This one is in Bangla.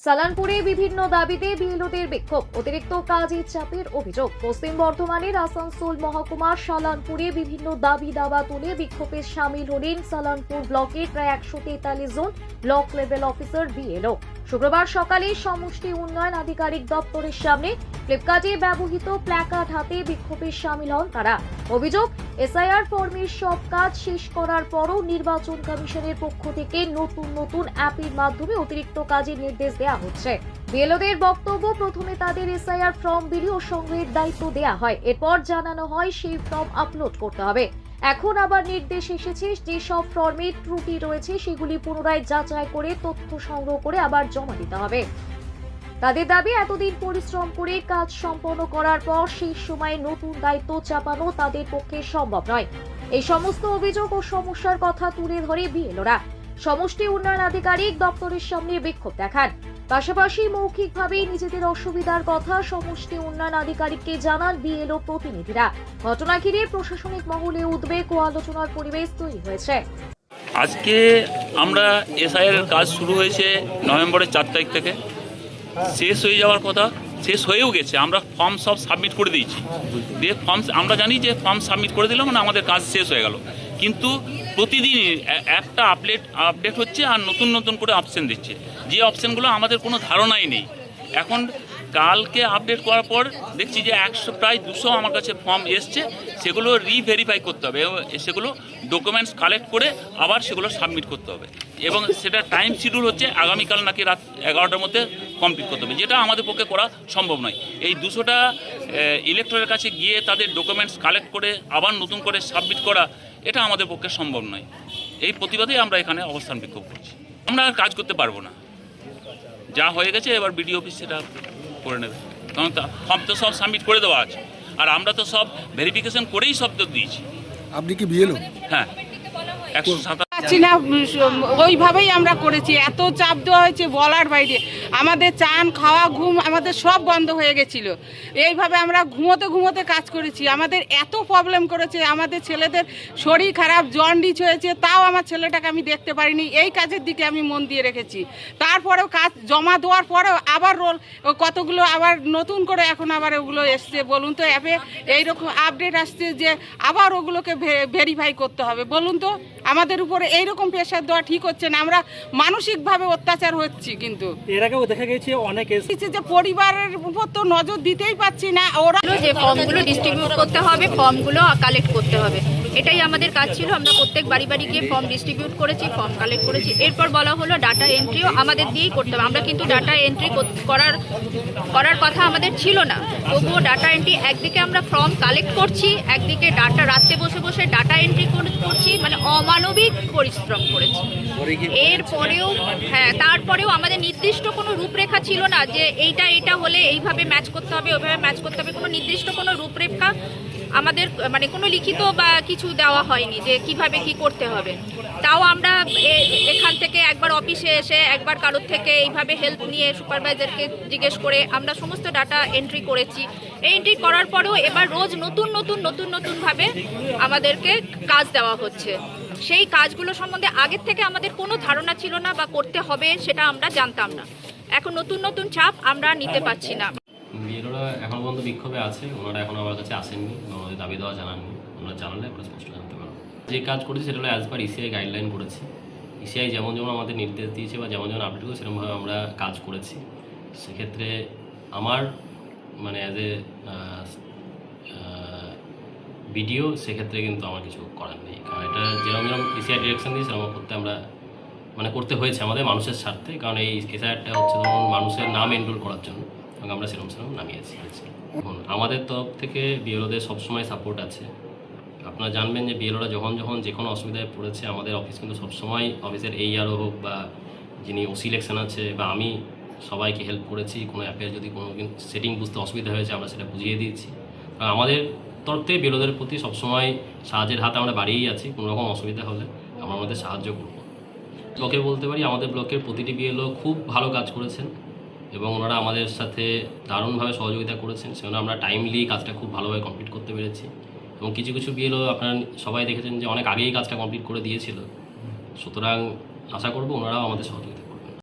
সালানপুরে বিভিন্ন দাবিতে বিএলওদের বিক্ষোভ, অতিরিক্ত কাজের চাপের অভিযোগ। পশ্চিম বর্ধমানের আসানসোল মহকুমার সালানপুরে বিভিন্ন দাবি দাওয়া তুলে বিক্ষোভে সামিল হলেন সালানপুর ব্লকের প্রায় 143 জন ব্লক লেভেল অফিসার বিএলও। শুক্রবার সকালে সমষ্টি উন্নয়ন আধিকারিক দপ্তরের সামনে ফ্লিপকার্টে ব্যবহৃত প্ল্যাকার্ড হাতে বিক্ষোভে সামিল হন তারা। অভিযোগ, এসআইআর ফর্মের সব কাজ শেষ করার পরও নির্বাচন কমিশনের পক্ষ থেকে নতুন অ্যাপের মাধ্যমে অতিরিক্ত কাজের নির্দেশ দেওয়া হচ্ছে। বিএলওদের বক্তব্য, প্রথমে তাদের এসআইআর ফর্ম বিলি ও সংগ্রহের দায়িত্ব দেওয়া হয়, এরপর জানানো হয় সেই ফর্ম আপলোড করতে হবে। এখন আবার নির্দেশ এসেছে যেসব ফর্মে ত্রুটি রয়েছে সেগুলি পুনরায় যাচাই করে তথ্য সংগ্রহ করে আবার জমা দিতে হবে। তাদের দাবি, এতদিন পরিশ্রম করে কাজ সম্পন্ন করার পর সেই সময়ে নতুন দায়িত্ব চাপানো তাদের পক্ষে সম্ভব নয়। এই সমস্ত অভিযোগ ও সমস্যার কথা তুলে ধরে বিএলওরা সমষ্টি উন্নয়ন আধিকারিক দপ্তরের সামনে বিক্ষোভ দেখান। পাশাপাশি মৌখিকভাবে নিজেদের অসুবিধার কথা সমষ্টি উন্নয়ন আধিকারিককে জানান বিএলও প্রতিনিধিরা। ঘটনা ঘিরে প্রশাসনিক মহলে উদ্বেগ ও আলোচনার পরিবেশ তৈরি হয়েছে। আজকে আমরা এসআইআর এর কাজ শুরু হয়েছে নভেম্বরের 4 তারিখ থেকে, শেষ হয়ে যাওয়ার কথা, শেষ হয়েও গেছে। আমরা ফর্ম সব সাবমিট করে দিয়েছি, দিয়ে ফর্ম আমরা জানি যে ফর্ম সাবমিট করে দিলাম মানে আমাদের কাজ শেষ হয়ে গেল। কিন্তু প্রতিদিন একটা আপডেট হচ্ছে আর নতুন করে অপশন দিচ্ছে, যে অপশনগুলো আমাদের কোনো ধারণাই নেই। এখন কালকে আপডেট করার পর দেখছি যে প্রায় 200 আমার কাছে ফর্ম এসছে, সেগুলো রিভেরিফাই করতে হবে, সেগুলো ডকুমেন্টস কালেক্ট করে আবার সেগুলো সাবমিট করতে হবে, এবং সেটা টাইম শিডিউল হচ্ছে আগামীকাল নাকি রাত 11টার মধ্যে কমপ্লিট করতে হবে, যেটা আমাদের পক্ষে করা সম্ভব নয়। এই 200টা ইলেক্টরের কাছে গিয়ে তাদের ডকুমেন্টস কালেক্ট করে আবার নতুন করে সাবমিট করা, এটা আমাদের পক্ষে সম্ভব নয়। এই প্রতিবাদে আমরা এখানে অবস্থান বিক্ষোভ করছি। আমরা আর কাজ করতে পারবো না, যা হয়ে গেছে এবার বিডিও অফিস সেটা করে নেবে, কারণ ফর্ম তো সব সাবমিট করে দেওয়া আছে, আর আমরা তো সব ভেরিফিকেশন করেই সব তো দিয়েছি। আপনি কি বিএলও? হ্যাঁ, 157 না, ওইভাবেই আমরা করেছি। এত চাপ দেওয়া হয়েছে বলার বাইরে। আমাদের চান খাওয়া ঘুম আমাদের সব বন্ধ হয়ে গেছিল। এইভাবে আমরা ঘুমোতে কাজ করেছি। আমাদের এত প্রবলেম করেছে, আমাদের ছেলেদের শরীর খারাপ, জন্ডিস হয়েছে, তাও আমার ছেলেটাকে আমি দেখতে পারিনি। এই কাজের দিকে আমি মন দিয়ে রেখেছি। তারপরেও কাজ জমা দেওয়ার পরেও আবার কতগুলো আবার নতুন করে এখন আবার ওগুলো এসছে। বলুন তো, অ্যাপে এইরকম আপডেট আসছে যে আবার ওগুলোকে ভেরিফাই করতে হবে। বলুন তো, আমাদের উপরে এইরকম প্রেশার দেওয়া ঠিক হচ্ছে না। আমরা মানসিকভাবে অত্যাচার হচ্ছি। কিন্তু এর আগেও দেখা গেছে অনেক যে পরিবারের উপর তো নজর দিতেই পাচ্ছি না। ওরা যে ফর্মগুলো ডিস্ট্রিবিউট করতে হবে, ফর্মগুলো কালেক্ট করতে হবে, এটাই আমাদের কাজ ছিল। আমরা প্রত্যেক বাড়ি গিয়ে ফর্ম ডিস্ট্রিবিউট করেছি, ফর্ম কালেক্ট করেছি। এরপর বলা হলো ডাটা এন্ট্রিও আমাদের দিয়েই করতে হবে। আমরা কিন্তু ডাটা এন্ট্রি করার কথা আমাদের ছিল না, তবুও ডাটা এন্ট্রি, একদিকে আমরা ফর্ম কালেক্ট করছি, একদিকে ডাটা রাত্রে বসে ডাটা এন্ট্রি করছি, মানে অমানবিক পরিশ্রম করেছি। এরপরেও তারপরেও আমাদের নির্দিষ্ট কোনো রূপরেখা ছিল না যে এইটা হলে এইভাবে ম্যাচ করতে হবে, ওইভাবে ম্যাচ করতে হবে। কোনো নির্দিষ্ট কোনো রূপরেখা আমাদের মানে কোনো লিখিত বা কিছু দেওয়া হয়নি যে কিভাবে কি করতে হবে। তাও আমরা এখান থেকে একবার অফিসে এসে, একবার কারোর থেকে এইভাবে হেল্প নিয়ে সুপারভাইজারকে জিজ্ঞেস করে আমরা সমস্ত ডাটা এন্ট্রি করেছি। এন্ট্রি করার পরেও এবার রোজ নতুনভাবে আমাদেরকে কাজ দেওয়া হচ্ছে। সেই কাজগুলো সম্বন্ধে আগের থেকে আমাদের কোনো ধারণা ছিল না বা করতে হবে সেটা আমরা জানতাম না। এখন নতুন চাপ আমরা নিতে পারছি না। বিএলওরা এখন পর্যন্ত বিক্ষোভে আছে, ওনারা এখন আমার কাছে আসেননি, ওনাদের দাবি দেওয়া জানাননি। ওনারা জানালে আমরা স্পষ্ট জানতে পারবো। যে কাজ করেছি সেটা হলো অ্যাজ পার ইসিআই গাইডলাইন করেছি। ইসিআই যেমন আমাদের নির্দেশ দিয়েছে বা যেমন আপডেট করেছে সেরকমভাবে আমরা কাজ করেছি। সেক্ষেত্রে আমার মানে অ্যাজ এ ভিডিও সেক্ষেত্রে কিন্তু আমার কিছু করার নেই, কারণ এটা যেরকম ইসিআই ডিরেকশন দিয়ে সেরকম করতে হয়েছে আমাদের মানুষের স্বার্থে। কারণ এই এসআইআরটা হচ্ছে ধরুন মানুষের নাম এনরোল করার জন্য, এবং আমরা সেরকম নামিয়েছি। এখন আমাদের তরফ থেকে বিএলওদের সবসময় সাপোর্ট আছে। আপনারা জানবেন যে বিএলওরা যখন যে কোনো অসুবিধায় পড়েছে, আমাদের অফিস কিন্তু সবসময় অফিসের এইআরও হোক বা যিনি ওসি ইলেকশন আছে বা আমি সবাইকে হেল্প করেছি। কোনো অ্যাপের যদি কোনো সেটিং বুঝতে অসুবিধা হয়েছে আমরা সেটা বুঝিয়ে দিয়েছি। কারণ আমাদের তরফ থেকে বিএলওদের প্রতি সবসময় সাহায্যের হাত আমরা বাড়িয়েই আছি। কোনো রকম অসুবিধা হলে আমরা আমাদের সাহায্য করব। ব্লকে বলতে পারি আমাদের ব্লকের প্রতিটি বিএলও খুব ভালো কাজ করেছেন, এবং ওনারা আমাদের সাথে দারুণভাবে সহযোগিতা করেছেন। সেজন্য আমরা টাইমলি কাজটা খুব ভালোভাবে কমপ্লিট করতে পেরেছি। এবং কিছু বিএলও আপনারা সবাই দেখেছেন যে অনেক আগেই কাজটা কমপ্লিট করে দিয়েছিল। সুতরাং আশা করব ওনারাও আমাদের সহযোগিতা